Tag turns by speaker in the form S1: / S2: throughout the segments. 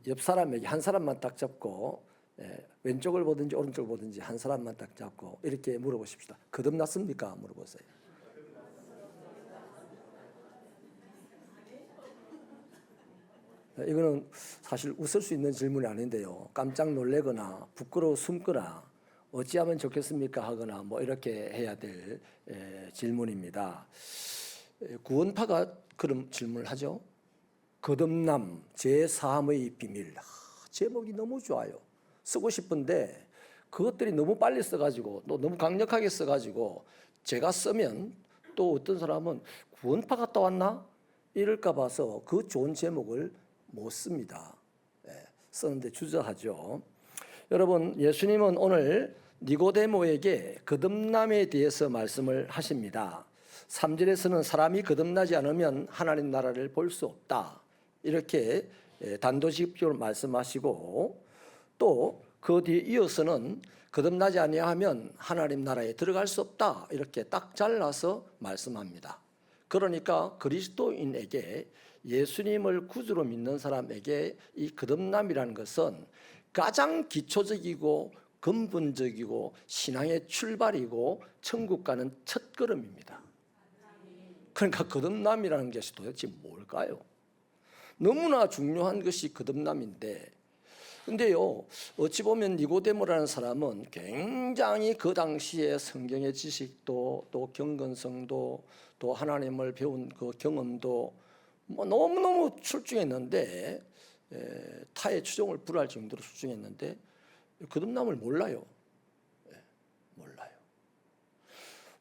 S1: 옆 사람에게 한 사람만 딱 잡고 왼쪽을 보든지 오른쪽을 보든지 한 사람만 딱 잡고 이렇게 물어보십시다. 거듭났습니까? 물어보세요. 이거는 사실 웃을 수 있는 질문이 아닌데요. 깜짝 놀래거나 부끄러워 숨거나 어찌하면 좋겠습니까? 하거나 뭐 이렇게 해야 될 질문입니다. 구원파가 그런 질문을 하죠. 거듭남 제3의 비밀. 제목이 너무 좋아요. 쓰고 싶은데 그것들이 너무 빨리 써가지고 또 너무 강력하게 써가지고 제가 쓰면 또 어떤 사람은 구원파 갔다 왔나? 이럴까 봐서 그 좋은 제목을 못 씁니다. 쓰는데 주저하죠. 여러분, 예수님은 오늘 니고데모에게 거듭남에 대해서 말씀을 하십니다. 3절에서는 사람이 거듭나지 않으면 하나님 나라를 볼 수 없다, 이렇게 단도직입적으로 말씀하시고, 또 그 뒤에 이어서는 거듭나지 아니하면 하나님 나라에 들어갈 수 없다, 이렇게 딱 잘라서 말씀합니다. 그러니까 그리스도인에게, 예수님을 구주로 믿는 사람에게 이 거듭남이라는 것은 가장 기초적이고 근본적이고 신앙의 출발이고 천국 가는 첫걸음입니다. 그러니까 거듭남이라는 것이 도대체 뭘까요? 너무나 중요한 것이 거듭남인데, 근데요, 어찌 보면 니고데모라는 사람은 굉장히 그 당시에 성경의 지식도 또 경건성도 또 하나님을 배운 그 경험도 뭐 너무너무 출중했는데, 타의 추종을 불허할 정도로 출중했는데 거듭남을 몰라요. 몰라요.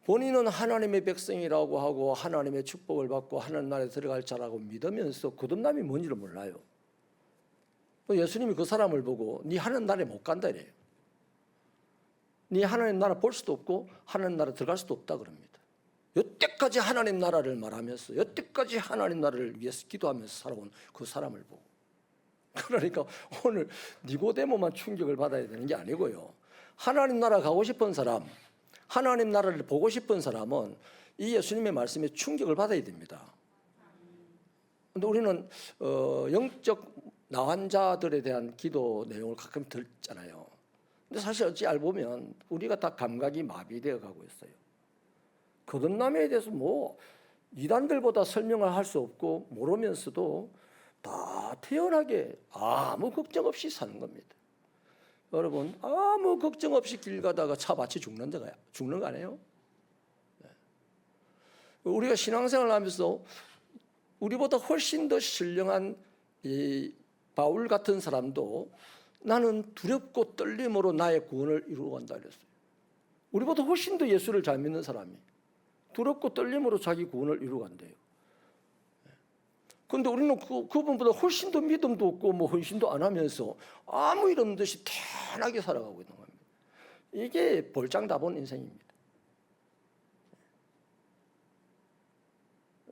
S1: 본인은 하나님의 백성이라고 하고 하나님의 축복을 받고 하나님 나라에 들어갈 자라고 믿으면서 거듭남이 뭔지를 몰라요. 예수님이 그 사람을 보고 네 하나님 나라에 못 간다 이래요. 네 하나님 나라 볼 수도 없고 하나님 나라 들어갈 수도 없다 그럽니다. 여태까지 하나님 나라를 말하면서 여태까지 하나님 나라를 위해서 기도하면서 살아온 그 사람을 보고, 그러니까 오늘 니고데모만 충격을 받아야 되는 게 아니고요, 하나님 나라 가고 싶은 사람, 하나님 나라를 보고 싶은 사람은 이 예수님의 말씀에 충격을 받아야 됩니다. 그런데 우리는 영적 나환 자들에 대한 기도 내용을 가끔 듣잖아요. 근데 사실 어찌 알보면 우리가 다 감각이 마비되어 가고 있어요. 거듭남에 대해서 뭐 이단들보다 설명을 할 수 없고 모르면서도 다 태연하게 아무 걱정 없이 사는 겁니다. 여러분, 아무 걱정 없이 길 가다가 차 받쳐 죽는 거 아니에요? 우리가 신앙생활을 하면서 우리보다 훨씬 더 신령한 이 바울 같은 사람도 나는 두렵고 떨림으로 나의 구원을 이루어 간다 그랬어요. 우리보다 훨씬 더 예수를 잘 믿는 사람이 두렵고 떨림으로 자기 구원을 이루어 간대요. 그런데 우리는 그분보다 훨씬 더 믿음도 없고 뭐 헌신도 안 하면서 아무 일 없는 듯이 편하게 살아가고 있는 겁니다. 이게 볼장다본 인생입니다.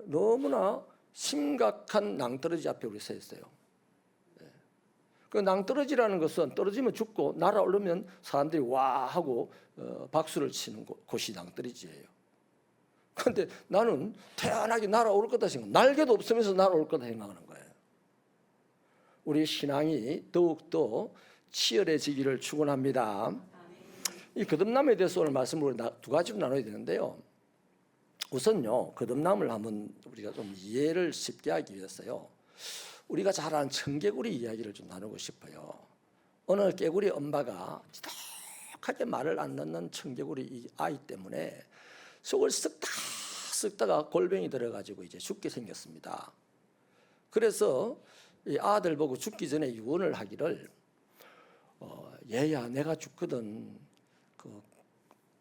S1: 너무나 심각한 낭떠러지 앞에 우리 서 있어요. 그 낭떠러지라는 것은 떨어지면 죽고 날아오르면 사람들이 와 하고 박수를 치는 곳이 낭떠러지예요. 그런데 나는 태연하게 날아올 거다 생각, 날개도 없으면서 날아올 거다 생각하는 거예요. 우리 신앙이 더욱더 치열해지기를 축원합니다. 이 거듭남에 대해서 오늘 말씀을 두 가지로 나눠야 되는데요. 우선요, 거듭남을 한번 우리가 좀 이해를 쉽게 하기 위해서요, 우리가 잘 아는 청개구리 이야기를 좀 나누고 싶어요. 어느 개구리 엄마가 지독하게 말을 안 듣는 청개구리 이 아이 때문에 속을 썩다가 골병이 들어가지고 이제 죽게 생겼습니다. 그래서 이 아들 보고 죽기 전에 유언을 하기를, 얘야 내가 죽거든 그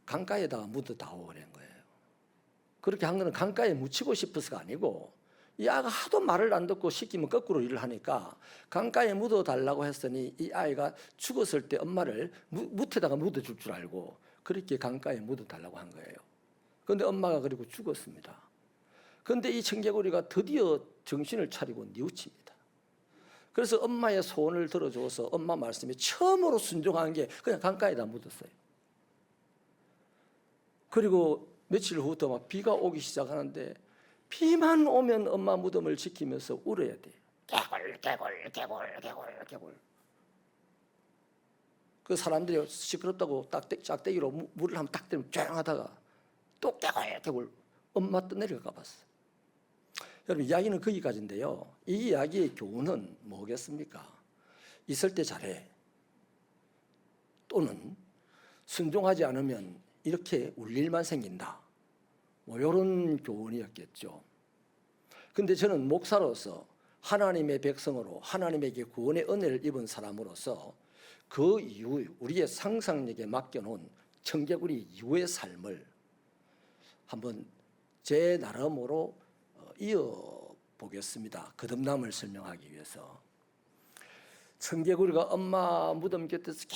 S1: 강가에다가 묻어다오 그런 거예요. 그렇게 한 거는 강가에 묻히고 싶어서가 아니고, 이 아이가 하도 말을 안 듣고 시키면 거꾸로 일을 하니까 강가에 묻어달라고 했으니 이 아이가 죽었을 때 엄마를 묻에다가 묻어줄 줄 알고 그렇게 강가에 묻어달라고 한 거예요. 그런데 엄마가 그리고 죽었습니다. 그런데 이 청개구리가 드디어 정신을 차리고 뉘우칩니다. 그래서 엄마의 소원을 들어줘서 엄마 말씀에 처음으로 순종한 게 그냥 강가에다 묻었어요. 그리고 며칠 후부터 막 비가 오기 시작하는데 비만 오면 엄마 무덤을 지키면서 울어야 돼요. 개굴. 그 사람들이 시끄럽다고 짝대기로 물을 한번 딱 때리면 조용하다가 또 개굴 엄마 떠내려가 봤어. 여러분, 이야기는 거기까지인데요. 이 이야기의 교훈은 뭐겠습니까? 있을 때 잘해. 또는 순종하지 않으면 이렇게 울 일만 생긴다. 뭐 이런 교훈이었겠죠. 근데 저는 목사로서 하나님의 백성으로 하나님에게 구원의 은혜를 입은 사람으로서 그 이후 우리의 상상력에 맡겨놓은 청개구리 이후의 삶을 한번 제 나름으로 이어보겠습니다. 거듭남을 설명하기 위해서. 청개구리가 엄마 무덤 곁에서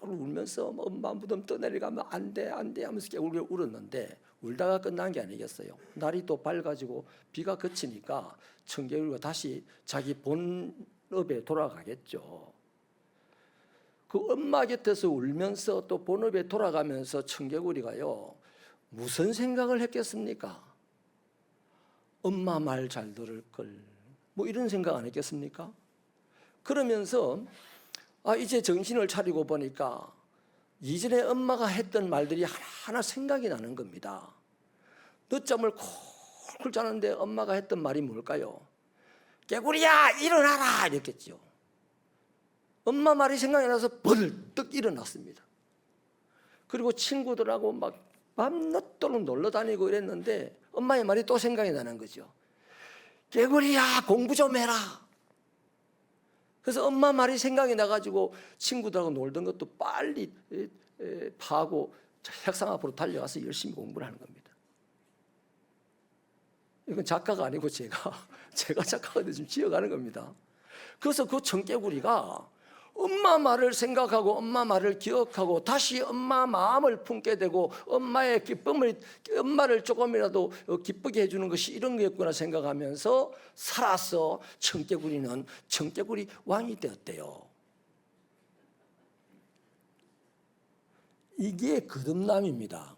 S1: 울면서 엄마 무덤 떠내려가면 안 돼 하면서 깨구리가 울었는데 울다가 끝난 게 아니겠어요. 날이 또 밝아지고 비가 그치니까 청개구리가 다시 자기 본업에 돌아가겠죠. 그 엄마 곁에서 울면서 또 본업에 돌아가면서 청개구리가요, 무슨 생각을 했겠습니까? 엄마 말 잘 들을 걸, 뭐 이런 생각 안 했겠습니까? 그러면서 이제 정신을 차리고 보니까 이전에 엄마가 했던 말들이 하나하나 생각이 나는 겁니다. 늦잠을 콜콜 자는데 엄마가 했던 말이 뭘까요? 개구리야 일어나라 이랬겠죠. 엄마 말이 생각이 나서 벌떡 일어났습니다. 그리고 친구들하고 막 밤낮도록 놀러 다니고 이랬는데 엄마의 말이 또 생각이 나는 거죠. 개구리야 공부 좀 해라. 그래서 엄마 말이 생각이 나가지고 친구들하고 놀던 것도 빨리 파고 책상 앞으로 달려가서 열심히 공부를 하는 겁니다. 이건 작가가 아니고 제가 작가가 지금 지어가는 겁니다. 그래서 그 청개구리가 엄마 말을 생각하고 엄마 말을 기억하고 다시 엄마 마음을 품게 되고 엄마의 기쁨을, 엄마를 조금이라도 기쁘게 해주는 것이 이런 거였구나 생각하면서 살아서 청개구리는 청개구리 왕이 되었대요. 이게 거듭남입니다.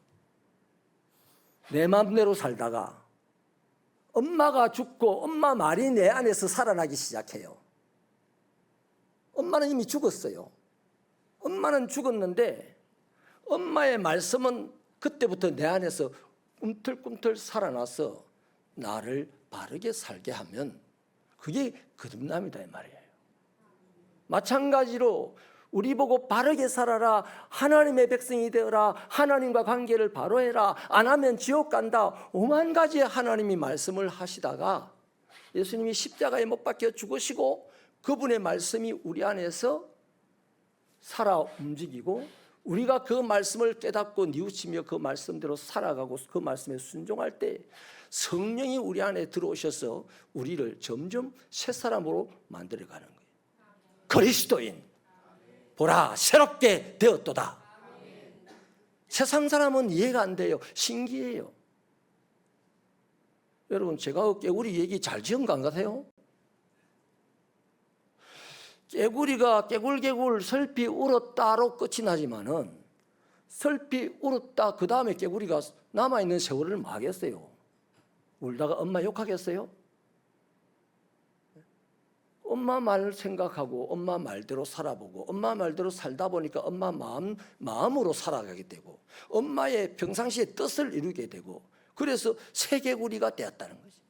S1: 내 마음대로 살다가 엄마가 죽고 엄마 말이 내 안에서 살아나기 시작해요. 엄마는 이미 죽었어요. 엄마는 죽었는데 엄마의 말씀은 그때부터 내 안에서 꿈틀꿈틀 살아나서 나를 바르게 살게 하면 그게 거듭남이다 이 말이에요. 마찬가지로 우리 보고 바르게 살아라, 하나님의 백성이 되어라, 하나님과 관계를 바로 해라, 안 하면 지옥 간다, 오만 가지의 하나님이 말씀을 하시다가 예수님이 십자가에 못 박혀 죽으시고 그분의 말씀이 우리 안에서 살아 움직이고 우리가 그 말씀을 깨닫고 뉘우치며 그 말씀대로 살아가고 그 말씀에 순종할 때 성령이 우리 안에 들어오셔서 우리를 점점 새 사람으로 만들어가는 거예요. 그리스도인 보라 새롭게 되었도다. 세상 사람은 이해가 안 돼요. 신기해요. 여러분, 제가 깨구리 얘기 잘 지은 거 안 같아요? 깨구리가 깨굴깨굴 설피 울었다로 끝이 나지만은 설피 울었다 그 다음에 깨구리가 남아있는 세월을 뭐 하겠어요? 울다가 엄마 욕하겠어요? 엄마 말 생각하고 엄마 말대로 살아보고 엄마 말대로 살다 보니까 엄마 마음으로 살아가게 되고 엄마의 평상시의 뜻을 이루게 되고 그래서 새개구리가 되었다는 거지.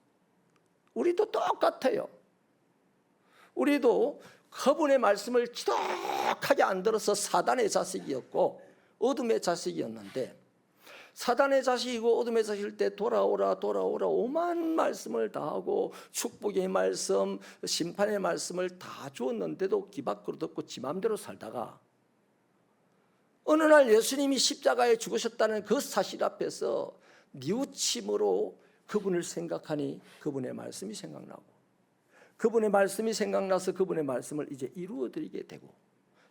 S1: 우리도 똑같아요. 우리도 그분의 말씀을 지독하게 안 들어서 사단의 자식이었고 어둠의 자식이었는데 사단의 자식이고 어둠의 자식일 때 돌아오라 오만 말씀을 다 하고 축복의 말씀, 심판의 말씀을 다 주었는데도 귀 밖으로 듣고 지 마음대로 살다가 어느 날 예수님이 십자가에 죽으셨다는 그 사실 앞에서 뉘우침으로 그분을 생각하니 그분의 말씀이 생각나고 그분의 말씀이 생각나서 그분의 말씀을 이제 이루어드리게 되고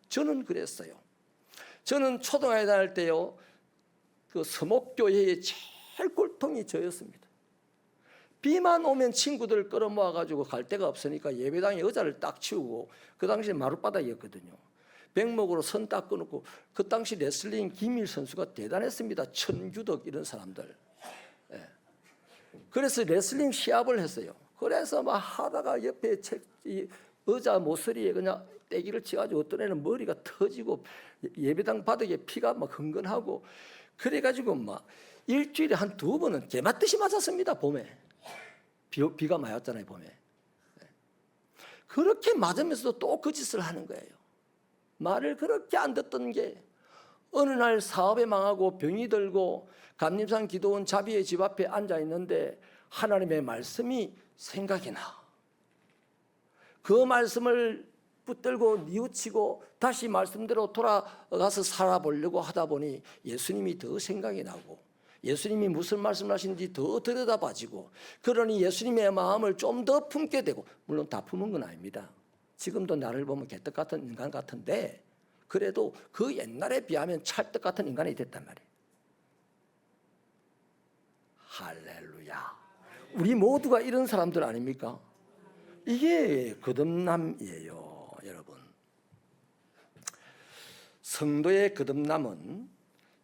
S1: 저는 그랬어요. 저는 초등학교 다닐 때요 그 서목교회의 제일 꼴통이 저였습니다. 비만 오면 친구들을 끌어모아가지고 갈 데가 없으니까 예배당에 의자를 딱 치우고 그 당시에 마룻바닥이었거든요. 백목으로 선 딱 끊고 그 당시 레슬링 김일 선수가 대단했습니다. 천규덕 이런 사람들. 그래서 레슬링 시합을 했어요. 그래서 막 하다가 옆에 이 의자 모서리에 그냥 떼기를 치가지고 어떤 애는 머리가 터지고 예배당 바닥에 피가 막 흥건하고 그래가지고 막 일주일에 한 2번은 개맞듯이 맞았습니다. 봄에 비가 많이 왔잖아요. 봄에. 그렇게 맞으면서도 또 그 짓을 하는 거예요. 말을 그렇게 안 듣던 게 어느 날 사업에 망하고 병이 들고 감림산 기도원 자비의 집 앞에 앉아 있는데 하나님의 말씀이 생각이 나. 그 말씀을 붙들고 뉘우치고 다시 말씀대로 돌아가서 살아보려고 하다 보니 예수님이 더 생각이 나고 예수님이 무슨 말씀을 하시는지 더 들여다봐지고 그러니 예수님의 마음을 좀 더 품게 되고 물론 다 품은 건 아닙니다. 지금도 나를 보면 개떡 같은 인간 같은데 그래도 그 옛날에 비하면 찰떡 같은 인간이 됐단 말이에요. 할렐루야. 우리 모두가 이런 사람들 아닙니까? 이게 거듭남이에요, 여러분. 성도의 거듭남은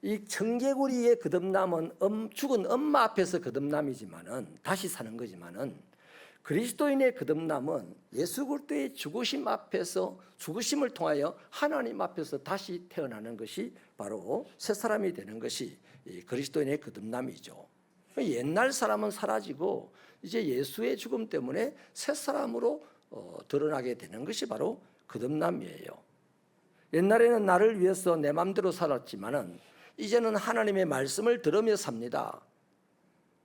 S1: 이 청개구리의 거듭남은 죽은 엄마 앞에서 거듭남이지만은 다시 사는 거지만은 그리스도인의 거듭남은 예수 그리스도의 죽으심 앞에서 죽으심을 통하여 하나님 앞에서 다시 태어나는 것이 바로 새 사람이 되는 것이 그리스도인의 거듭남이죠. 옛날 사람은 사라지고 이제 예수의 죽음 때문에 새 사람으로 드러나게 되는 것이 바로 거듭남이에요. 옛날에는 나를 위해서 내 마음대로 살았지만은 이제는 하나님의 말씀을 들으며 삽니다.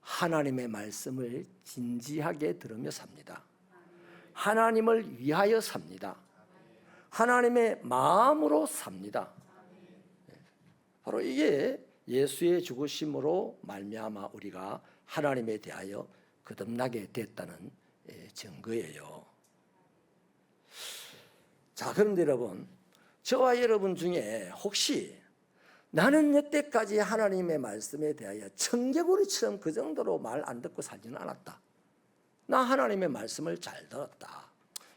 S1: 하나님의 말씀을 진지하게 들으며 삽니다. 하나님을 위하여 삽니다. 하나님의 마음으로 삽니다. 바로 이게 예수의 죽으심으로 말미암아 우리가 하나님에 대하여 거듭나게 됐다는 증거예요. 자, 그런데 여러분, 저와 여러분 중에 혹시 나는 여태까지 하나님의 말씀에 대하여 청개구리처럼 그 정도로 말 안 듣고 살지는 않았다. 나 하나님의 말씀을 잘 들었다.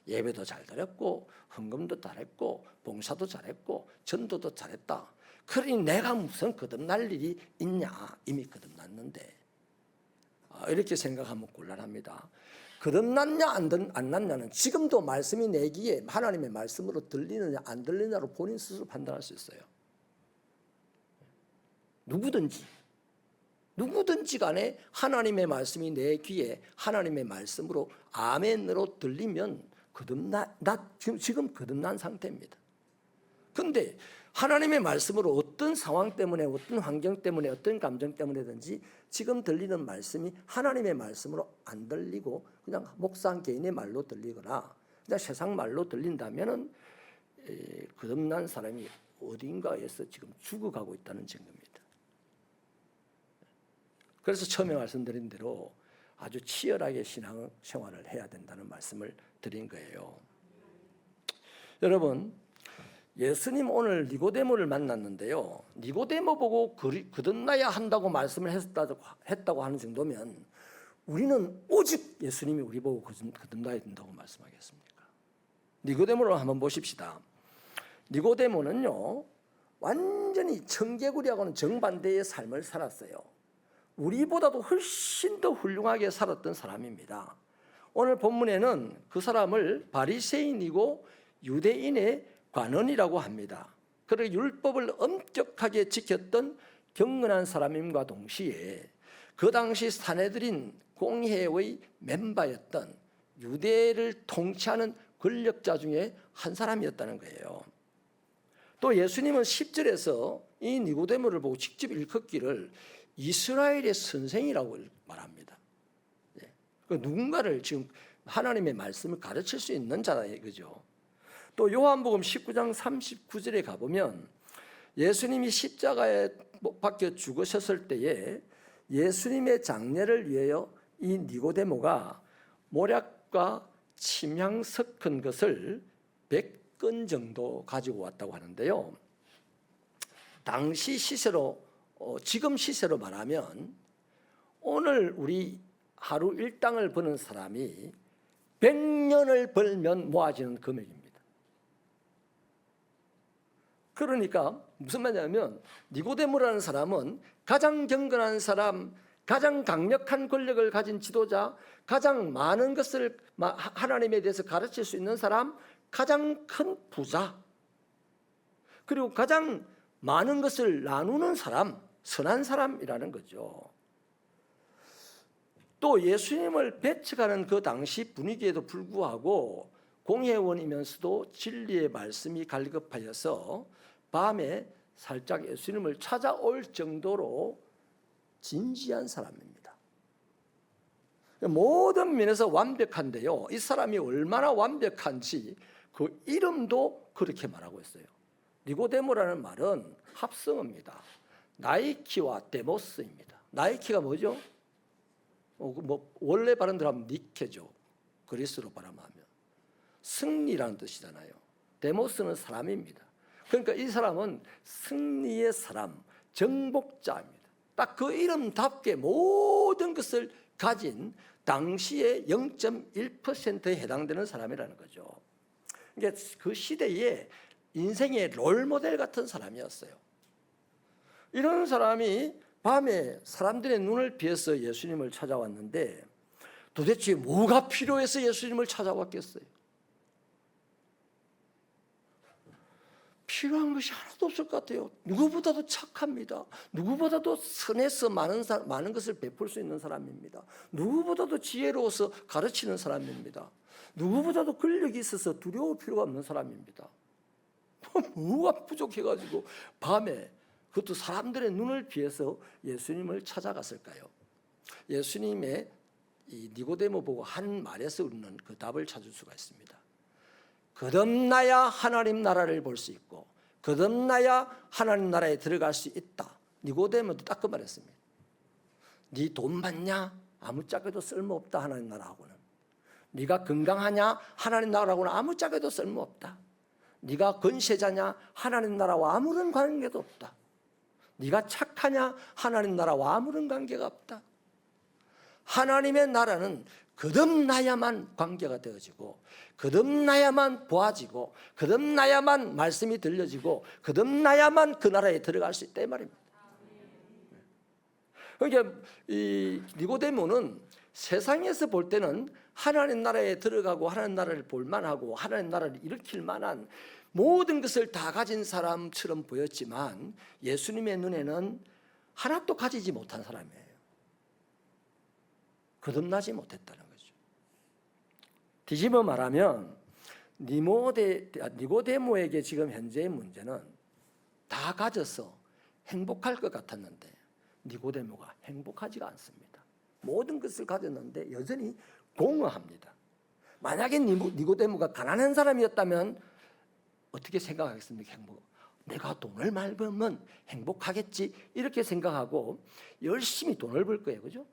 S1: 예배도 잘 드렸고 헌금도 잘했고 봉사도 잘했고 전도도 잘했다. 그러니 내가 무슨 거듭날 일이 있냐. 이미 거듭났는데. 이렇게 생각하면 곤란합니다. 거듭났냐 안 났냐는 지금도 말씀이 내 귀에 하나님의 말씀으로 들리느냐 안 들리느냐로 본인 스스로 판단할 수 있어요. 누구든지 간에 하나님의 말씀이 내 귀에 하나님의 말씀으로 아멘으로 들리면 지금 거듭난 상태입니다. 그런데 하나님의 말씀으로 어떤 상황 때문에 어떤 환경 때문에 어떤 감정 때문에든지 지금 들리는 말씀이 하나님의 말씀으로 안 들리고 그냥 목사한 개인의 말로 들리거나 그냥 세상 말로 들린다면은 거듭난 사람이 어딘가에서 지금 죽어가고 있다는 증거입니다. 그래서 처음에 말씀드린 대로 아주 치열하게 신앙 생활을 해야 된다는 말씀을 드린 거예요. 여러분, 예수님 오늘 니고데모를 만났는데요. 니고데모 보고 거듭나야 한다고 말씀을 했다고 하는 정도면 우리는 오직 예수님이 우리 보고 거듭나야 된다고 말씀하겠습니까? 니고데모를 한번 보십시다. 니고데모는요, 완전히 청개구리하고는 정반대의 삶을 살았어요. 우리보다도 훨씬 더 훌륭하게 살았던 사람입니다. 오늘 본문에는 그 사람을 바리새인이고 유대인의 관원이라고 합니다. 그리고 율법을 엄격하게 지켰던 경건한 사람임과 동시에 그 당시 사내들인 공회의 멤버였던 유대를 통치하는 권력자 중에 한 사람이었다는 거예요. 또 예수님은 10절에서 이 니고데모를 보고 직접 일컫기를 이스라엘의 선생이라고 말합니다. 누군가를 지금 하나님의 말씀을 가르칠 수 있는 자다, 그죠? 또 요한복음 19장 39절에 가보면 예수님이 십자가에 못 박혀 죽으셨을 때에 예수님의 장례를 위하여 이 니고데모가 모략과 침향 섞은 것을 100건 정도 가지고 왔다고 하는데요. 당시 시세로 지금 시세로 말하면 오늘 우리 하루 일당을 버는 사람이 100년을 벌면 모아지는 금액입니다. 그러니까 무슨 말이냐면 니고데모라는 사람은 가장 경건한 사람, 가장 강력한 권력을 가진 지도자, 가장 많은 것을 하나님에 대해서 가르칠 수 있는 사람, 가장 큰 부자, 그리고 가장 많은 것을 나누는 사람, 선한 사람이라는 거죠. 또 예수님을 배척하는 그 당시 분위기에도 불구하고 공회원이면서도 진리의 말씀이 갈급하여서 밤에 살짝 예수님을 찾아올 정도로 진지한 사람입니다. 모든 면에서 완벽한데요, 이 사람이 얼마나 완벽한지 그 이름도 그렇게 말하고 있어요. 니고데모라는 말은 합성어입니다. 나이키와 데모스입니다. 나이키가 뭐죠? 원래 발음대로 하면 니케죠. 그리스로 발음하면 승리라는 뜻이잖아요. 데모스는 사람입니다. 그러니까 이 사람은 승리의 사람, 정복자입니다. 딱 그 이름답게 모든 것을 가진 당시의 0.1%에 해당되는 사람이라는 거죠. 그러니까 그 시대에 인생의 롤모델 같은 사람이었어요. 이런 사람이 밤에 사람들의 눈을 피해서 예수님을 찾아왔는데 도대체 뭐가 필요해서 예수님을 찾아왔겠어요? 필요한 것이 하나도 없을 것 같아요. 누구보다도 착합니다. 누구보다도 선해서 많은 것을 베풀 수 있는 사람입니다. 누구보다도 지혜로워서 가르치는 사람입니다. 누구보다도 권력이 있어서 두려울 필요가 없는 사람입니다. 뭐가 부족해가지고 밤에 그것도 사람들의 눈을 피해서 예수님을 찾아갔을까요? 예수님의 이 니고데모 보고 한 말에서 우리는 그 답을 찾을 수가 있습니다. 거듭나야 하나님 나라를 볼 수 있고 거듭나야 하나님 나라에 들어갈 수 있다. 니고데모도 딱 그 말했습니다. 네 돈 받냐? 아무짝에도 쓸모없다. 하나님 나라하고는. 네가 건강하냐? 하나님 나라하고는 아무짝에도 쓸모없다. 네가 권세자냐? 하나님 나라와 아무런 관계도 없다. 네가 착하냐? 하나님 나라와 아무런 관계가 없다. 하나님의 나라는 거듭나야만 관계가 되어지고 거듭나야만 보아지고 거듭나야만 말씀이 들려지고 거듭나야만 그 나라에 들어갈 수 있다 이 말입니다. 그러니까 이 니고데모는 세상에서 볼 때는 하나님 나라에 들어가고 하나님 나라를 볼만하고 하나님 나라를 일으킬 만한 모든 것을 다 가진 사람처럼 보였지만 예수님의 눈에는 하나도 가지지 못한 사람이에요. 거듭나지 못했다는 거죠. 뒤집어 말하면 니고데모에게 지금 현재의 문제는 다 가져서 행복할 것 같았는데 니고데모가 행복하지가 않습니다. 모든 것을 가졌는데 여전히 공허합니다. 만약에 니고데모가 가난한 사람이었다면 어떻게 생각하겠습니까? 내가 돈을 많이 벌면 행복하겠지 이렇게 생각하고 열심히 돈을 벌 거예요. 그죠?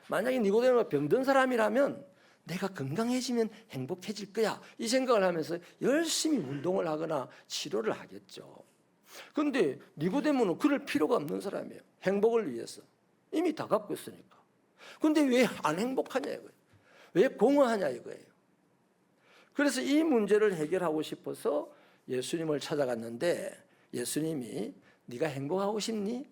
S1: 만약에 니고데모가 병든 사람이라면 내가 건강해지면 행복해질 거야 이 생각을 하면서 열심히 운동을 하거나 치료를 하겠죠. 그런데 니고데모는 그럴 필요가 없는 사람이에요. 행복을 위해서 이미 다 갖고 있으니까. 그런데 왜 안 행복하냐 이거예요. 왜 공허하냐 이거예요. 그래서 이 문제를 해결하고 싶어서 예수님을 찾아갔는데 예수님이 네가 행복하고 싶니?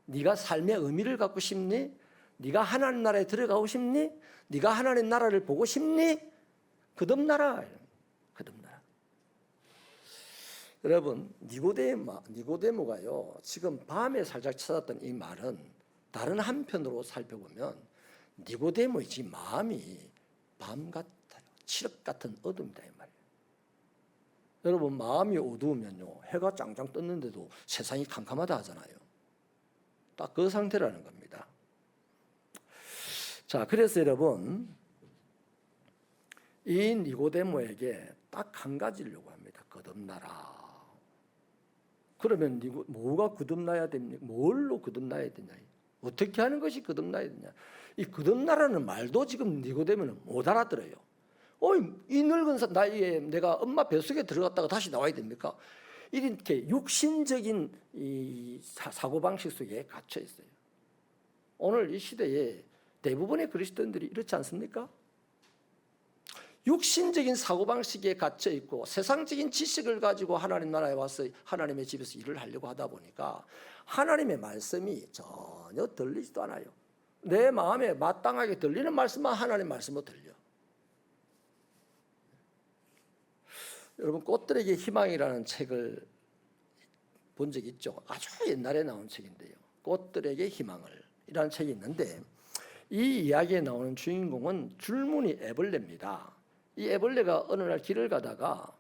S1: 네가 삶의 의미를 갖고 싶니? 네가 하나님 나라에 들어가고 싶니? 네가 하나님 나라를 보고 싶니? 거듭나라. 거듭나라. 여러분 니고데모가요 지금 밤에 살짝 찾았던 이 말은 다른 한편으로 살펴보면 니고데모의 지금 마음이 밤 같아요. 칠흑 같은 어둠이다 이 말이에요. 여러분 마음이 어두우면요 해가 짱짱 떴는데도 세상이 캄캄하다 하잖아요. 딱 그 상태라는 겁니다. 자, 그래서 여러분 이 니고데모에게 딱 한 가지를 요구합니다. 거듭나라. 그러면 뭐가 거듭나야 됩니까? 뭘로 거듭나야 되냐? 어떻게 하는 것이 거듭나야 되냐? 이 거듭나라는 말도 지금 니고데모는 못 알아들어요. 이 늙은 나이에 내가 엄마 뱃속에 들어갔다가 다시 나와야 됩니까? 이렇게 육신적인 이 사고방식 속에 갇혀 있어요. 오늘 이 시대에 대부분의 그리스도인들이 이렇지 않습니까? 육신적인 사고방식에 갇혀 있고 세상적인 지식을 가지고 하나님 나라에 와서 하나님의 집에서 일을 하려고 하다 보니까 하나님의 말씀이 전혀 들리지도 않아요. 내 마음에 마땅하게 들리는 말씀만 하나님 말씀으로 들려. 여러분, 꽃들에게 희망이라는 책을 본 적 있죠? 아주 옛날에 나온 책인데요. 꽃들에게 희망을 이라는 책이 있는데, 이 이야기에 나오는 주인공은 줄무늬 애벌레입니다. 이 애벌레가 어느 날 길을 가다가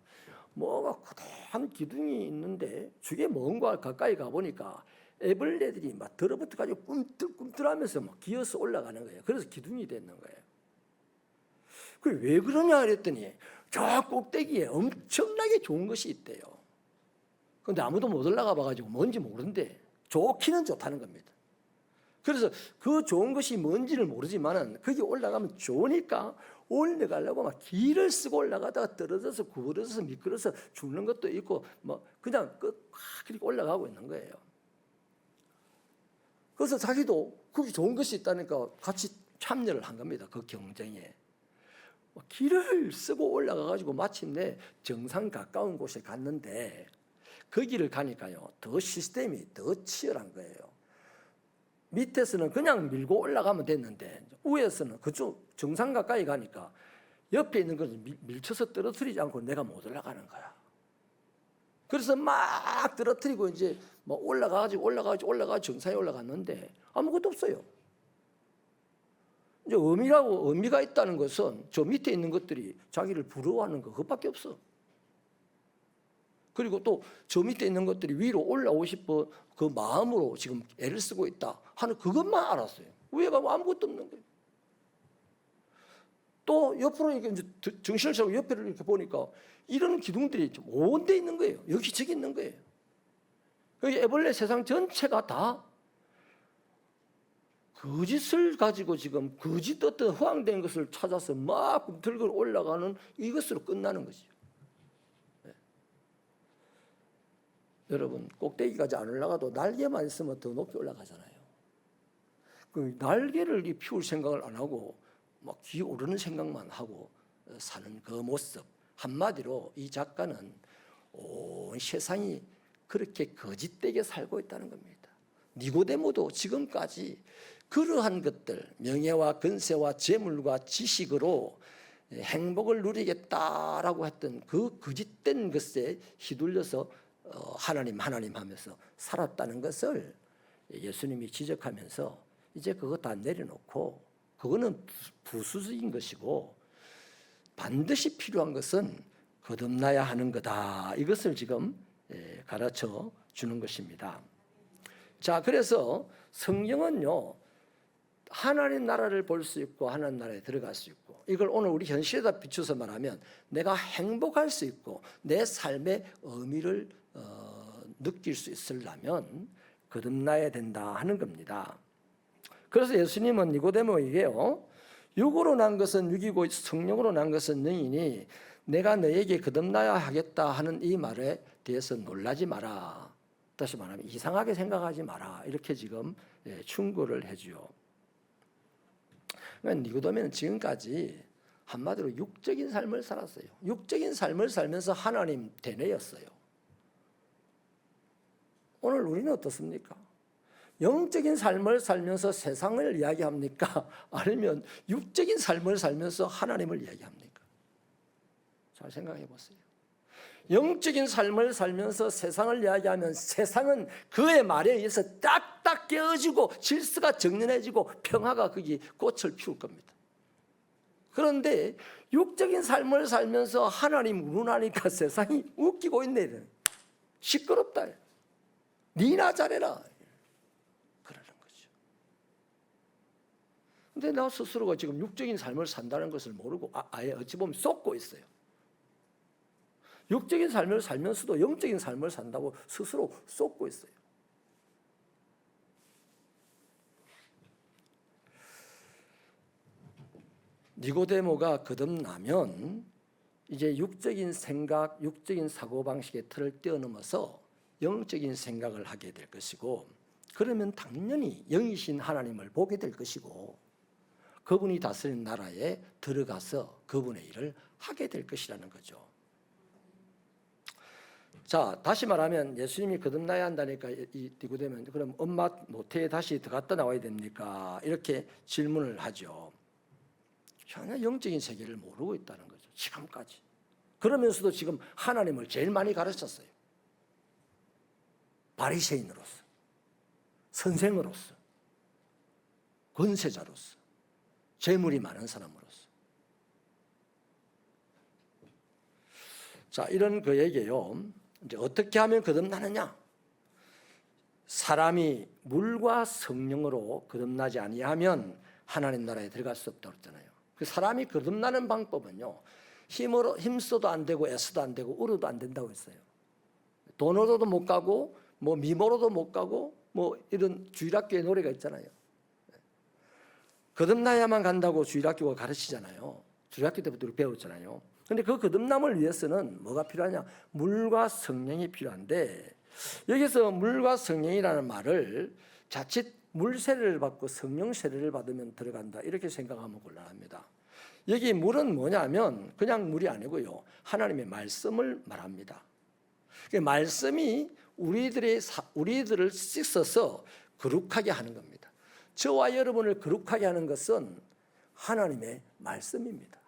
S1: 뭐가 거대한 기둥이 있는데 저게 뭔가 가까이 가보니까 애벌레들이 막 들어붙어가지고 꿈틀꿈틀하면서 막 기어서 올라가는 거예요. 그래서 기둥이 됐는 거예요. 그게 왜 그러냐 그랬더니 저 꼭대기에 엄청나게 좋은 것이 있대요. 근데 아무도 못 올라가 봐가지고 뭔지 모르는데 좋기는 좋다는 겁니다. 그래서 그 좋은 것이 뭔지를 모르지만은 거기 올라가면 좋으니까 올라가려고 막 길을 쓰고 올라가다가 떨어져서 구부러져서 미끄러서 죽는 것도 있고 뭐 그냥 그렇게 올라가고 있는 거예요. 그래서 자기도 거기 좋은 것이 있다니까 같이 참여를 한 겁니다. 그 경쟁에. 길을 쓰고 올라가가지고 마침내 정상 가까운 곳에 갔는데 거기를 가니까요, 더 시스템이 더 치열한 거예요. 밑에서는 그냥 밀고 올라가면 됐는데 위에서는 그쪽 정상 가까이 가니까 옆에 있는 것을 밀쳐서 떨어뜨리지 않고 내가 못 올라가는 거야. 그래서 막 떨어뜨리고 이제 뭐 올라가가지고 정상에 올라갔는데 아무것도 없어요. 이제 의미가 있다는 것은 저 밑에 있는 것들이 자기를 부러워하는 거 그것밖에 없어. 그리고 또 저 밑에 있는 것들이 위로 올라오고 싶어 그 마음으로 지금 애를 쓰고 있다 하는 그것만 알았어요. 위에 가면 아무것도 없는 거예요. 또 옆으로 이렇게 이제 정신을 차리고 옆에를 이렇게 보니까 이런 기둥들이 온데 있는 거예요. 여기저기 있는 거예요. 여기 애벌레 세상 전체가 다 거짓을 가지고 지금 거짓 어떤 허황된 것을 찾아서 막 들고 올라가는 이것으로 끝나는 거죠. 네. 여러분, 꼭대기까지 안 올라가도 날개만 있으면 더 높이 올라가잖아요. 그 날개를 피울 생각을 안 하고 막 기어오르는 생각만 하고 사는 그 모습, 한마디로 이 작가는 온 세상이 그렇게 거짓되게 살고 있다는 겁니다. 니고데모도 지금까지 그러한 것들, 명예와 근세와 재물과 지식으로 행복을 누리겠다라고 했던 그 거짓된 것에 휘둘려서 하나님 하면서 살았다는 것을 예수님이 지적하면서 이제 그거 다 내려놓고 그거는 부수적인 것이고 반드시 필요한 것은 거듭나야 하는 거다. 이것을 지금 가르쳐 주는 것입니다. 자, 그래서 성경은요, 하나님 나라를 볼 수 있고 하나님 나라에 들어갈 수 있고 이걸 오늘 우리 현실에다 비춰서 말하면 내가 행복할 수 있고 내 삶의 의미를 느낄 수 있으려면 거듭나야 된다 하는 겁니다. 그래서 예수님은 니고데모에게요, 육으로 난 것은 육이고 성령으로 난 것은 영이니 내가 너에게 거듭나야 하겠다 하는 이 말에 대해서 놀라지 마라. 다시 말하면 이상하게 생각하지 마라. 이렇게 지금 충고를 해줘요. 니고데모는 지금까지 한마디로 육적인 삶을 살았어요. 육적인 삶을 살면서 하나님 대뇌였어요. 오늘 우리는 어떻습니까? 영적인 삶을 살면서 세상을 이야기합니까? 아니면 육적인 삶을 살면서 하나님을 이야기합니까? 잘 생각해 보세요. 영적인 삶을 살면서 세상을 이야기하면 세상은 그의 말에 의해서 딱딱 깨어지고 질서가 정연해지고 평화가 거기 꽃을 피울 겁니다. 그런데 육적인 삶을 살면서 하나님 운운하니까 세상이 웃기고 있네. 시끄럽다. 니나 잘해라. 그러는 거죠. 근데 나 스스로가 지금 육적인 삶을 산다는 것을 모르고 아예 어찌 보면 쏟고 있어요. 육적인 삶을 살면서도 영적인 삶을 산다고 스스로 쏟고 있어요. 니고데모가 거듭나면 이제 육적인 생각, 육적인 사고방식의 틀을 뛰어넘어서 영적인 생각을 하게 될 것이고 그러면 당연히 영이신 하나님을 보게 될 것이고 그분이 다스리는 나라에 들어가서 그분의 일을 하게 될 것이라는 거죠. 자, 다시 말하면 예수님이 거듭나야 한다니까 이 디고되면 그럼 엄마 모태에 다시 들어갔다 나와야 됩니까? 이렇게 질문을 하죠. 전혀 영적인 세계를 모르고 있다는 거죠. 지금까지. 그러면서도 지금 하나님을 제일 많이 가르쳤어요. 바리새인으로서, 선생으로서, 권세자로서, 재물이 많은 사람으로서. 자, 이런 그에게요. 이제 어떻게 하면 거듭나느냐? 사람이 물과 성령으로 거듭나지 아니하면 하나님 나라에 들어갈 수 없다고 했잖아요. 그 사람이 거듭나는 방법은요. 힘써도 안 되고 애써도 안 되고 울어도 안 된다고 했어요. 돈으로도 못 가고 뭐 미모로도 못 가고 뭐 이런 주일학교의 노래가 있잖아요. 거듭나야만 간다고 주일학교가 가르치잖아요. 주일학교 때부터 우리 배웠잖아요. 그런데 그 거듭남을 위해서는 뭐가 필요하냐? 물과 성령이 필요한데 여기서 물과 성령이라는 말을 자칫 물 세례를 받고 성령 세례를 받으면 들어간다 이렇게 생각하면 곤란합니다. 여기 물은 뭐냐면 그냥 물이 아니고요. 하나님의 말씀을 말합니다. 말씀이 우리들을 씻어서 거룩하게 하는 겁니다. 저와 여러분을 거룩하게 하는 것은 하나님의 말씀입니다.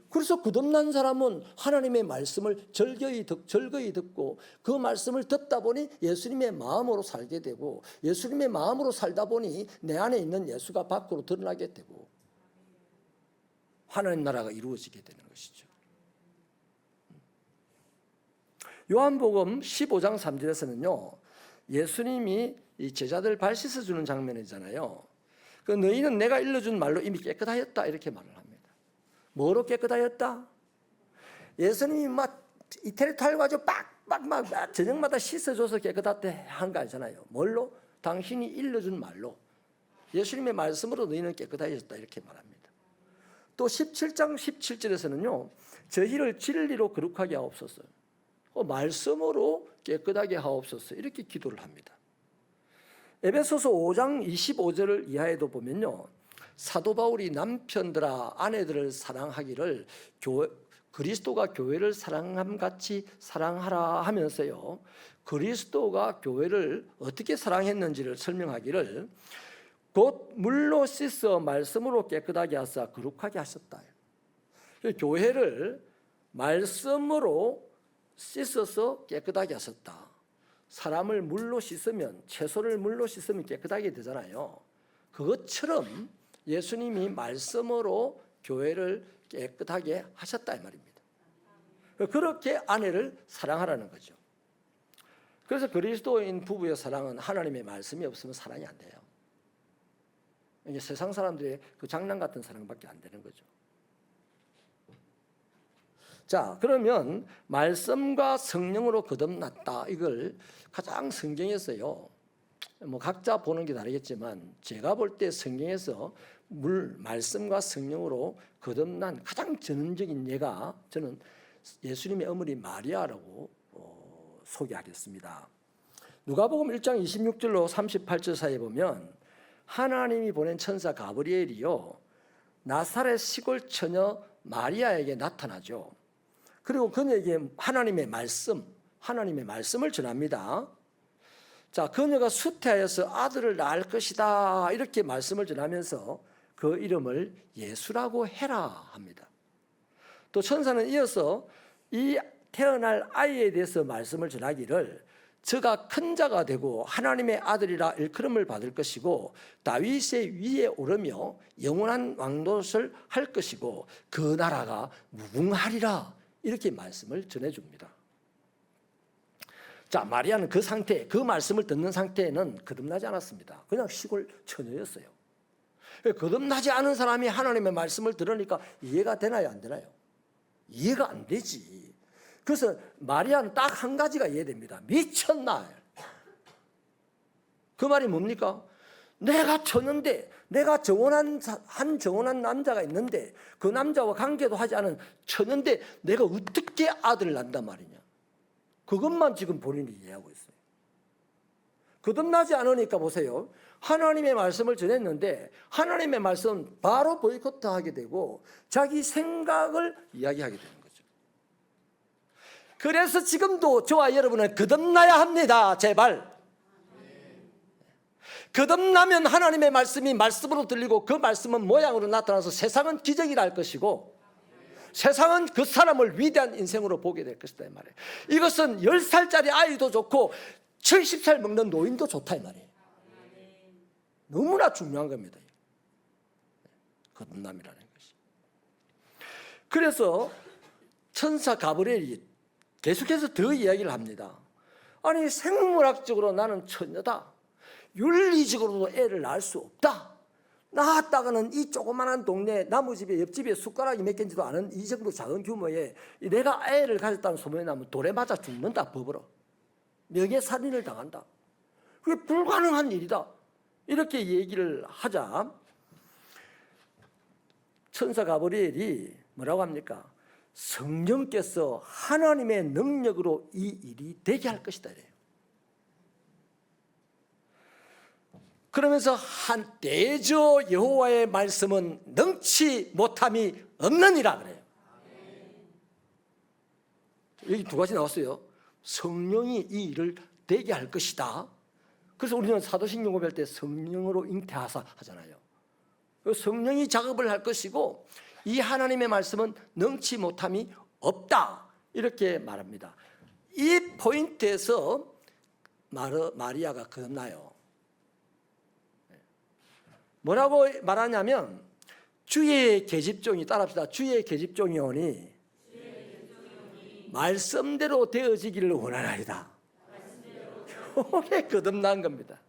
S1: 그래서 거듭난 사람은 하나님의 말씀을 절거히 듣고 그 말씀을 듣다 보니 예수님의 마음으로 살게 되고 예수님의 마음으로 살다 보니 내 안에 있는 예수가 밖으로 드러나게 되고 하나님 나라가 이루어지게 되는 것이죠. 요한복음 15장 3절에서는요. 예수님이 이 제자들 발 씻어주는 장면이잖아요. 그 너희는 내가 일러준 말로 이미 깨끗하였다 이렇게 말을 합니다. 뭐로 깨끗하였다? 예수님이 막 이태리 탈과죠 빡 저녁마다 씻어줘서 깨끗하다 한 거 아니잖아요. 뭘로? 당신이 일러준 말로 예수님의 말씀으로 너희는 깨끗하였다 이렇게 말합니다. 또 17장 17절에서는요. 저희를 진리로 거룩하게 하옵소서. 말씀으로 깨끗하게 하옵소서 이렇게 기도를 합니다. 에베소서 5장 25절을 이하에도 보면요. 사도 바울이 남편들아 아내들을 사랑하기를 그리스도가 교회를 사랑함같이 사랑하라 하면서요. 그리스도가 교회를 어떻게 사랑했는지를 설명하기를 곧 물로 씻어 말씀으로 깨끗하게 하사 거룩하게 하셨다. 교회를 말씀으로 씻어서 깨끗하게 하셨다. 사람을 물로 씻으면 채소를 물로 씻으면 깨끗하게 되잖아요. 그것처럼 예수님이 말씀으로 교회를 깨끗하게 하셨다 이 말입니다. 그렇게 아내를 사랑하라는 거죠. 그래서 그리스도인 부부의 사랑은 하나님의 말씀이 없으면 사랑이 안 돼요. 이게 세상 사람들의 그 장난 같은 사랑밖에 안 되는 거죠. 자, 그러면 말씀과 성령으로 거듭났다. 이걸 가장 성경에서요. 뭐 각자 보는 게 다르겠지만 제가 볼 때 성경에서 말씀과 성령으로 거듭난 가장 전형적인 예가 저는 예수님의 어머니 마리아라고 소개하겠습니다. 누가복음 1장 26절로 38절 사이에 보면 하나님이 보낸 천사 가브리엘이요 나사렛 시골 처녀 마리아에게 나타나죠. 그리고 그녀에게 하나님의 말씀을 전합니다. 자, 그녀가 수태하여서 아들을 낳을 것이다 이렇게 말씀을 전하면서 그 이름을 예수라고 해라 합니다. 또 천사는 이어서 이 태어날 아이에 대해서 말씀을 전하기를 저가 큰 자가 되고 하나님의 아들이라 일컬음을 받을 것이고 다윗의 위에 오르며 영원한 왕노릇을 할 것이고 그 나라가 무궁하리라 이렇게 말씀을 전해줍니다. 자, 마리아는 그 상태, 그 말씀을 듣는 상태에는 거듭나지 않았습니다. 그냥 시골 처녀였어요. 거듭나지 않은 사람이 하나님의 말씀을 들으니까 이해가 되나요, 안 되나요? 이해가 안 되지. 그래서 마리아는 딱 한 가지가 이해됩니다. 미쳤나? 그 말이 뭡니까? 내가 처녀인데, 내가 정혼한 남자가 있는데 그 남자와 관계도 하지 않은 처녀인데 내가 어떻게 아들을 낳는단 말이냐? 그것만 지금 본인이 이해하고 있어요. 거듭나지 않으니까 보세요. 하나님의 말씀을 전했는데 하나님의 말씀 바로 보이콧하게 되고 자기 생각을 이야기하게 되는 거죠. 그래서 지금도 저와 여러분은 거듭나야 합니다. 제발. 거듭나면 하나님의 말씀이 말씀으로 들리고 그 말씀은 모양으로 나타나서 세상은 기적이라 할 것이고 세상은 그 사람을 위대한 인생으로 보게 될 것이다 이 말이에요. 이것은 10살짜리 아이도 좋고 70살 먹는 노인도 좋다 이 말이에요. 너무나 중요한 겁니다. 거듭남이라는 것이. 그래서 천사 가브리엘이 계속해서 더 이야기를 합니다. 아니 생물학적으로 나는 처녀다. 윤리적으로도 애를 낳을 수 없다. 낳았다가는 이 조그마한 동네 나무집에 옆집에 숟가락이 몇 개인지도 아는 이 정도 작은 규모에 내가 애를 가졌다는 소문이 나면 돌에 맞아 죽는다. 법으로 명예살인을 당한다. 그게 불가능한 일이다. 이렇게 얘기를 하자 천사 가브리엘이 뭐라고 합니까? 성령께서 하나님의 능력으로 이 일이 되게 할 것이다 이래요. 그러면서 한 대저 여호와의 말씀은 능치 못함이 없느니라 그래요. 여기 두 가지 나왔어요. 성령이 이 일을 되게 할 것이다. 그래서 우리는 사도신 용어할 때 성령으로 잉태하사 하잖아요. 성령이 작업을 할 것이고 이 하나님의 말씀은 능치 못함이 없다. 이렇게 말합니다. 이 포인트에서 마리아가 거듭나요. 뭐라고 말하냐면 주의 계집종이 따라합시다. 주의 계집종이 오니 말씀대로 되어지기를 원하나이다. 이게 거듭난 겁니다.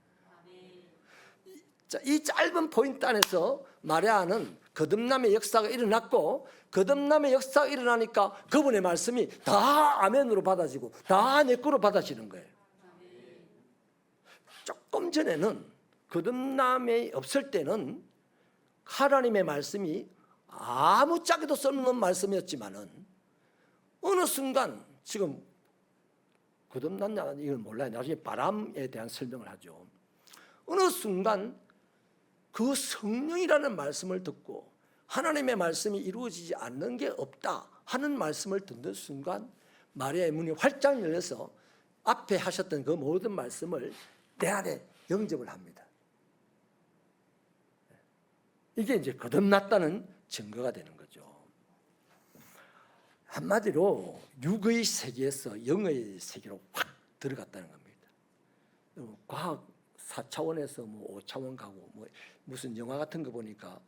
S1: 자, 이 짧은 포인트 안에서 마리아는 거듭남의 역사가 일어났고 거듭남의 역사가 일어나니까 그분의 말씀이 다 아멘으로 받아지고 다 내 거로 받아지는 거예요. 조금 전에는 거듭남이 없을 때는 하나님의 말씀이 아무짝에도 쓸모없는 말씀이었지만은 어느 순간 지금 거듭났냐 이걸 몰라요. 나중에 바람에 대한 설명을 하죠. 어느 순간 그 성령이라는 말씀을 듣고 하나님의 말씀이 이루어지지 않는 게 없다 하는 말씀을 듣는 순간 마리아의 문이 활짝 열려서 앞에 하셨던 그 모든 말씀을 내 안에 영접을 합니다. 이게 이제 거듭났다는 증거가 되는 거죠. 한마디로 육의 세계에서 영의 세계로 확 들어갔다는 겁니다. 과학 4차원에서 뭐 5차원 가고 뭐 무슨 영화 같은 거 보니까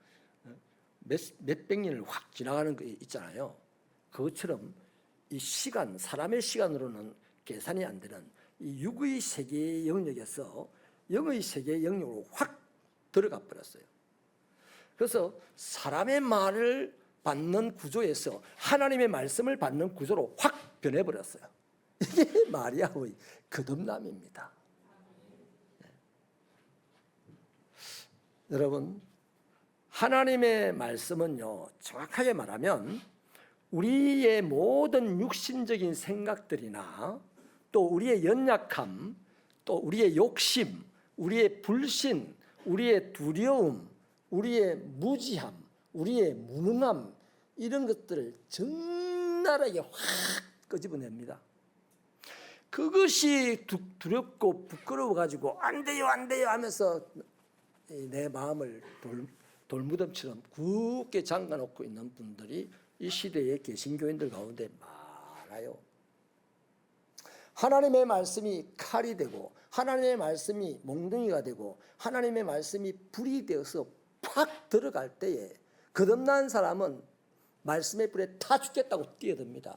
S1: 몇백 년을 확 지나가는 거 있잖아요. 그것처럼 이 시간, 사람의 시간으로는 계산이 안 되는 이 육의 세계의 영역에서 영의 세계의 영역으로 확 들어가 버렸어요. 그래서 사람의 말을 받는 구조에서 하나님의 말씀을 받는 구조로 확 변해버렸어요. 이게 마리아의 거듭남입니다. 여러분, 하나님의 말씀은요, 정확하게 말하면 우리의 모든 육신적인 생각들이나 또 우리의 연약함, 또 우리의 욕심, 우리의 불신, 우리의 두려움, 우리의 무지함, 우리의 무능함 이런 것들을 적나라하게 확 끄집어냅니다. 그것이 두렵고 부끄러워가지고 안 돼요 안 돼요 하면서 내 마음을 돌무덤처럼 굳게 잠가놓고 있는 분들이 이 시대의 개신교인들 가운데 많아요. 하나님의 말씀이 칼이 되고 하나님의 말씀이 몽둥이가 되고 하나님의 말씀이 불이 되어서 팍 들어갈 때에 거듭난 사람은 말씀의 불에 타 죽겠다고 뛰어듭니다.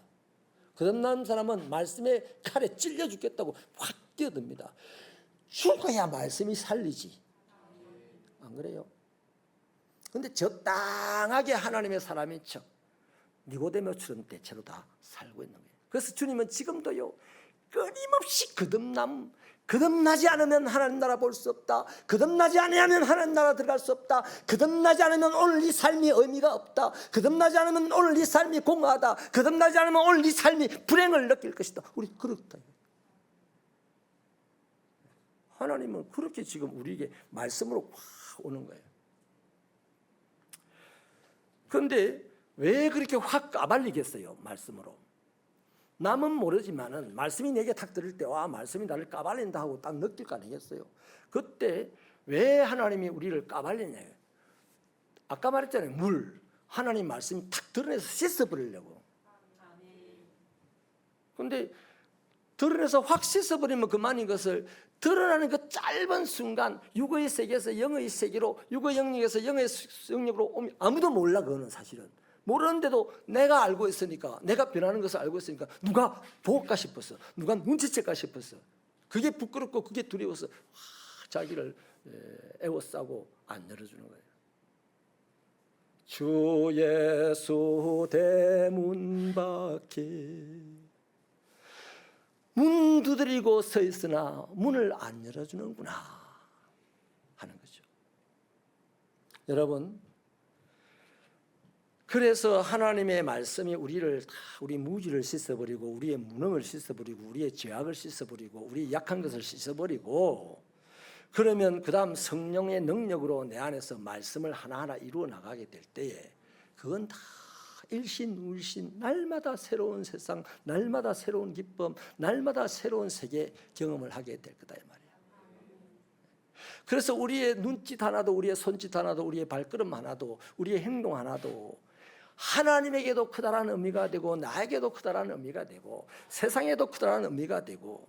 S1: 거듭난 사람은 말씀의 칼에 찔려 죽겠다고 확 뛰어듭니다. 죽어야 말씀이 살리지. 안 그래요? 그런데 적당하게 하나님의 사람인 척 니고데모처럼 대체로 다 살고 있는 거예요. 그래서 주님은 지금도요 끊임없이 거듭나지 않으면 하나님 나라 볼 수 없다. 거듭나지 않으면 하나님 나라 들어갈 수 없다. 거듭나지 않으면 오늘 이 삶이 의미가 없다. 거듭나지 않으면 오늘 이 삶이 공허하다. 거듭나지 않으면 오늘 이 삶이 불행을 느낄 것이다. 우리 그렇다. 하나님은 그렇게 지금 우리에게 말씀으로 확 오는 거예요. 그런데 왜 그렇게 확 까발리겠어요? 말씀으로. 남은 모르지만은 말씀이 내게 탁 들을 때 와 말씀이 나를 까발린다 하고 딱 느낄 거 아니겠어요? 그때 왜 하나님이 우리를 까발리냐? 아까 말했잖아요. 물 하나님 말씀이 탁 드러내서 씻어버리려고. 그런데 드러내서 확 씻어버리면 그만인 것을 드러나는 그 짧은 순간 육의 세계에서 영의 세계로 육의 영역에서 영의 영역으로 오면 아무도 몰라. 그거는 사실은 모르는데도 내가 알고 있으니까, 내가 변하는 것을 알고 있으니까 누가 볼까 싶었어, 누가 눈치챌까 싶었어. 그게 부끄럽고 그게 두려워서 자기를 애워싸고 안 열어주는 거예요. 주 예수 대문 밖에 문 두드리고 서 있으나 문을 안 열어주는구나 하는 거죠. 여러분, 그래서 하나님의 말씀이 우리를 다 우리 무지를 씻어버리고 우리의 무능을 씻어버리고 우리의 죄악을 씻어버리고 우리의 약한 것을 씻어버리고, 그러면 그 다음 성령의 능력으로 내 안에서 말씀을 하나하나 이루어 나가게 될 때에 그건 다 일신울신 날마다 새로운 세상, 날마다 새로운 기쁨, 날마다 새로운 세계 경험을 하게 될 거다 이 말이에요. 그래서 우리의 눈짓 하나도, 우리의 손짓 하나도, 우리의 발걸음 하나도, 우리의 행동 하나도 하나님에게도 크다라는 의미가 되고 나에게도 크다라는 의미가 되고 세상에도 크다라는 의미가 되고,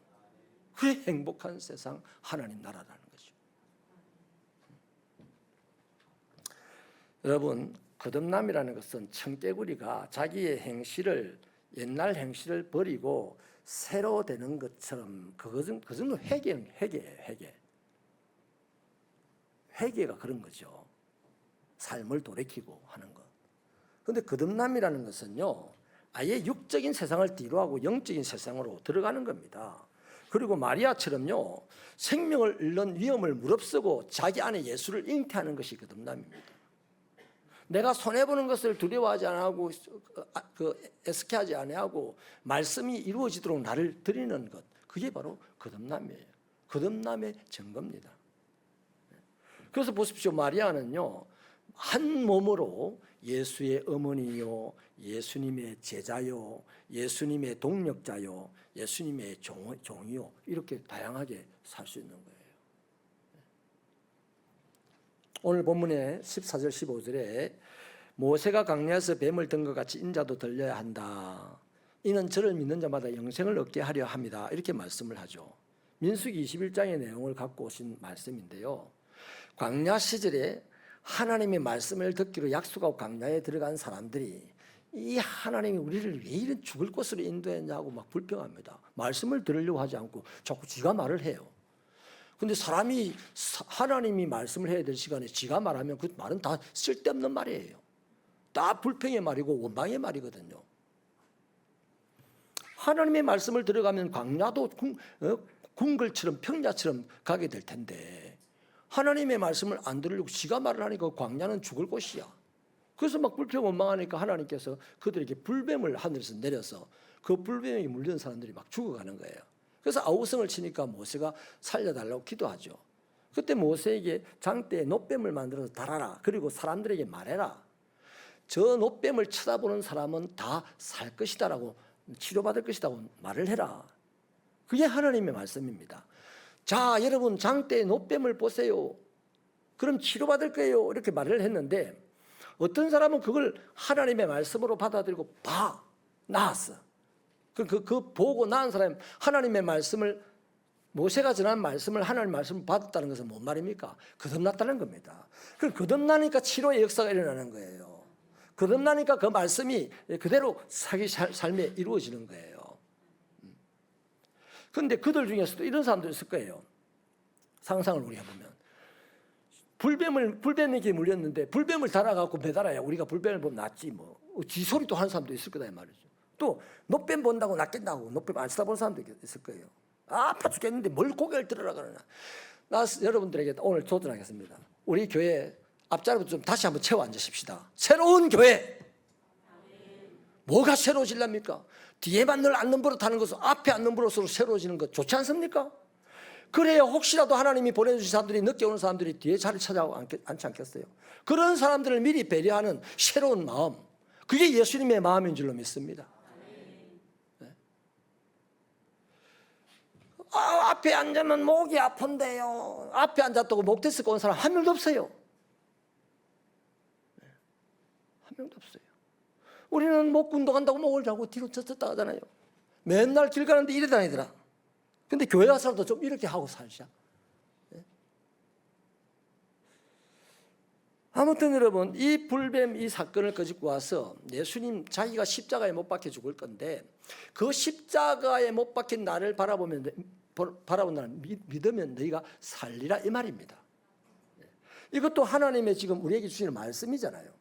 S1: 그게 행복한 세상 하나님 나라라는 거죠. 여러분, 거듭남이라는 것은 청개구리가 자기의 행실을, 옛날 행실을 버리고 새로 되는 것처럼 그 정도 회개예요. 회개가 그런 거죠. 삶을 돌이키고 하는 것. 그런데 거듭남이라는 것은요, 아예 육적인 세상을 뒤로하고 영적인 세상으로 들어가는 겁니다. 그리고 마리아처럼요, 생명을 잃는 위험을 무릅쓰고 자기 안에 예수를 잉태하는 것이 거듭남입니다. 내가 손해보는 것을 두려워하지 않고 애석해하지 아니하고 말씀이 이루어지도록 나를 드리는 것, 그게 바로 거듭남이에요. 거듭남의 증거입니다. 그래서 보십시오. 마리아는요, 한 몸으로 예수의 어머니요, 예수님의 제자요, 예수님의 동력자요, 예수님의 종이요, 이렇게 다양하게 살 수 있는 거예요. 오늘 본문의 14절 15절에 모세가 광야에서 뱀을 든 것 같이 인자도 들려야 한다. 이는 저를 믿는 자마다 영생을 얻게 하려 합니다. 이렇게 말씀을 하죠. 민수기 21장의 내용을 갖고 오신 말씀인데요. 광야 시절에 하나님의 말씀을 듣기로 약속하고 광야에 들어간 사람들이 이 하나님이 우리를 왜 이런 죽을 곳으로 인도했냐고 막 불평합니다. 말씀을 들으려고 하지 않고 자꾸 지가 말을 해요. 근데 사람이 하나님이 말씀을 해야 될 시간에 지가 말하면 그 말은 다 쓸데없는 말이에요. 다 불평의 말이고 원망의 말이거든요. 하나님의 말씀을 들어가면 광야도 궁궐처럼 평야처럼 가게 될 텐데 하나님의 말씀을 안 들으려고 지가 말을 하니까 광야는 죽을 곳이야. 그래서 막 불평 원망하니까 하나님께서 그들에게 불뱀을 하늘에서 내려서 그 불뱀에게 물린 사람들이 막 죽어가는 거예요. 그래서 아우성을 치니까 모세가 살려달라고 기도하죠. 그때 모세에게 장대에 놋뱀을 만들어서 달아라. 그리고 사람들에게 말해라. 저 놋뱀을 쳐다보는 사람은 다 살 것이다라고, 치료받을 것이라고 말을 해라. 그게 하나님의 말씀입니다. 자, 여러분 장대에 놋뱀을 보세요. 그럼 치료받을 거예요. 이렇게 말을 했는데 어떤 사람은 그걸 하나님의 말씀으로 받아들이고 나았어. 그 보고 나은 사람이 하나님의 말씀을, 모세가 전한 말씀을 하나님의 말씀을 받았다는 것은 뭔 말입니까? 거듭났다는 겁니다. 그럼 거듭나니까 치료의 역사가 일어나는 거예요. 거듭나니까 그 말씀이 그대로 자기 삶에 이루어지는 거예요. 그런데 그들 중에서도 이런 사람도 있을 거예요. 상상을 우리가 보면 불뱀에게 물렸는데 불뱀을 달아갖고 매달아야 우리가 불뱀을 보면 낫지 뭐 쥐소리도 하는 사람도 있을 거다 이 말이죠. 또 놋뱀 본다고 낫겠다고 놋뱀 안 쳐다보는 사람도 있을 거예요. 아파 죽겠는데 뭘 고개를 들으라 그러나. 나 여러분들에게 오늘 도전하겠습니다. 우리 교회 앞자리부터 좀 다시 한번 채워 앉으십시다. 새로운 교회. 뭐가 새로워질랍니까? 뒤에만 늘 앉는 버릇하는 것은 앞에 앉는 버릇으로 새로워지는 것 좋지 않습니까? 그래야 혹시라도 하나님이 보내주신 사람들이, 늦게 오는 사람들이 뒤에 자리 찾아오지 않겠어요? 그런 사람들을 미리 배려하는 새로운 마음, 그게 예수님의 마음인 줄로 믿습니다. 앞에 앉으면 목이 아픈데요. 앞에 앉았다고 목 데스크 온 사람 한 명도 없어요. 한 명도 없어요. 우리는 목 운동한다고 목을 자고 뒤로 젖었다 하잖아요. 맨날 길 가는데 이래 다니더라. 근데 교회 와서도 좀 이렇게 하고 살자. 아무튼 여러분, 이 불뱀 이 사건을 가지고 와서 예수님 자기가 십자가에 못 박혀 죽을 건데 그 십자가에 못 박힌 나를 바라본 나를 믿으면 너희가 살리라 이 말입니다. 이것도 하나님의 지금 우리에게 주시는 말씀이잖아요.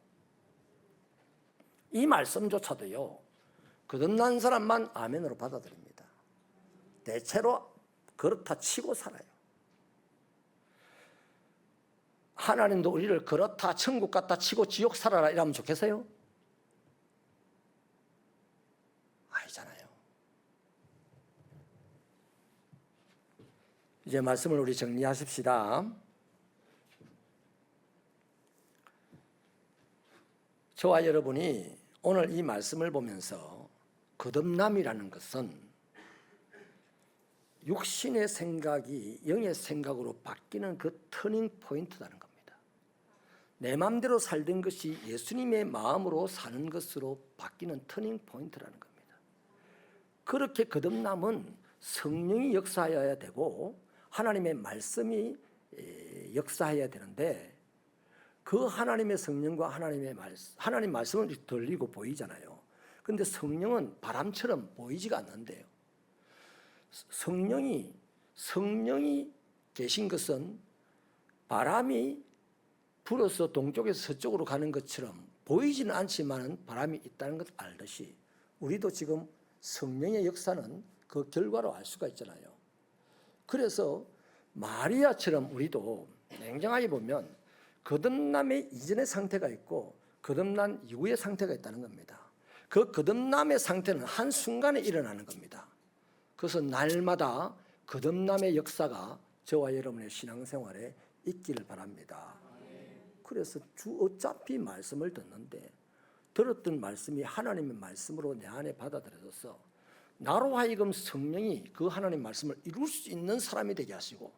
S1: 이 말씀조차도요, 거듭난 사람만 아멘으로 받아들입니다. 대체로 그렇다 치고 살아요. 하나님도 우리를 그렇다 천국 갔다 치고 지옥 살아라 이러면 좋겠어요? 아니잖아요. 이제 말씀을 우리 정리하십시다. 저와 여러분이 오늘 이 말씀을 보면서 거듭남이라는 것은 육신의 생각이 영의 생각으로 바뀌는 그 터닝 포인트라는 겁니다. 내 마음대로 살던 것이 예수님의 마음으로 사는 것으로 바뀌는 터닝 포인트라는 겁니다. 그렇게 거듭남은 성령이 역사해야 되고 하나님의 말씀이 역사해야 되는데 그 하나님의 성령과 하나님 말씀을 들리고 보이잖아요. 그런데 성령은 바람처럼 보이지가 않는데요. 성령이 계신 것은 바람이 불어서 동쪽에서 서쪽으로 가는 것처럼 보이지는 않지만 바람이 있다는 것 알듯이 우리도 지금 성령의 역사는 그 결과로 알 수가 있잖아요. 그래서 마리아처럼 우리도 냉정하게 보면 거듭남의 이전의 상태가 있고 거듭난 이후의 상태가 있다는 겁니다. 그 거듭남의 상태는 한순간에 일어나는 겁니다. 그래서 날마다 거듭남의 역사가 저와 여러분의 신앙생활에 있기를 바랍니다. 그래서 어차피 말씀을 듣는데 들었던 말씀이 하나님의 말씀으로 내 안에 받아들여져서 나로 하여금 성령이 그 하나님 말씀을 이룰 수 있는 사람이 되게 하시고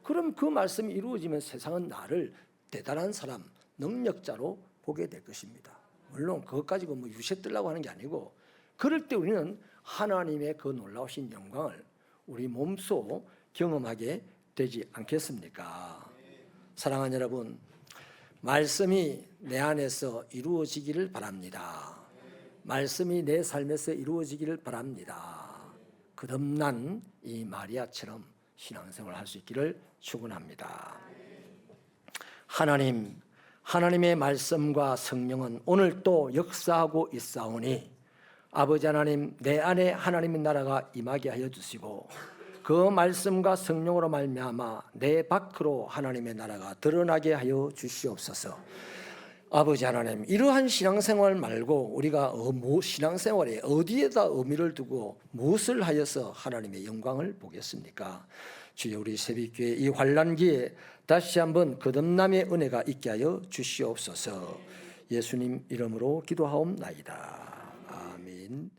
S1: 그럼 그 말씀이 이루어지면 세상은 나를 대단한 사람, 능력자로 보게 될 것입니다. 물론 그것 가지고 유세 뜨려고 하는 게 아니고 그럴 때 우리는 하나님의 그 놀라우신 영광을 우리 몸소 경험하게 되지 않겠습니까? 사랑하는 여러분, 말씀이 내 안에서 이루어지기를 바랍니다. 말씀이 내 삶에서 이루어지기를 바랍니다. 거듭난 이 마리아처럼 신앙생활을 할 수 있기를 축원합니다. 하나님의 말씀과 성령은 오늘 또 역사하고 있사오니 아버지 하나님, 내 안에 하나님의 나라가 임하게 하여 주시고 그 말씀과 성령으로 말미암아 내 밖으로 하나님의 나라가 드러나게 하여 주시옵소서. 아버지 하나님, 이러한 신앙생활 말고 우리가 신앙생활에 어디에다 의미를 두고 무엇을 하여서 하나님의 영광을 보겠습니까? 주여, 우리 새벽교회 이 환난기에 다시 한번 거듭남의 은혜가 있게 하여 주시옵소서. 예수님 이름으로 기도하옵나이다. 아멘.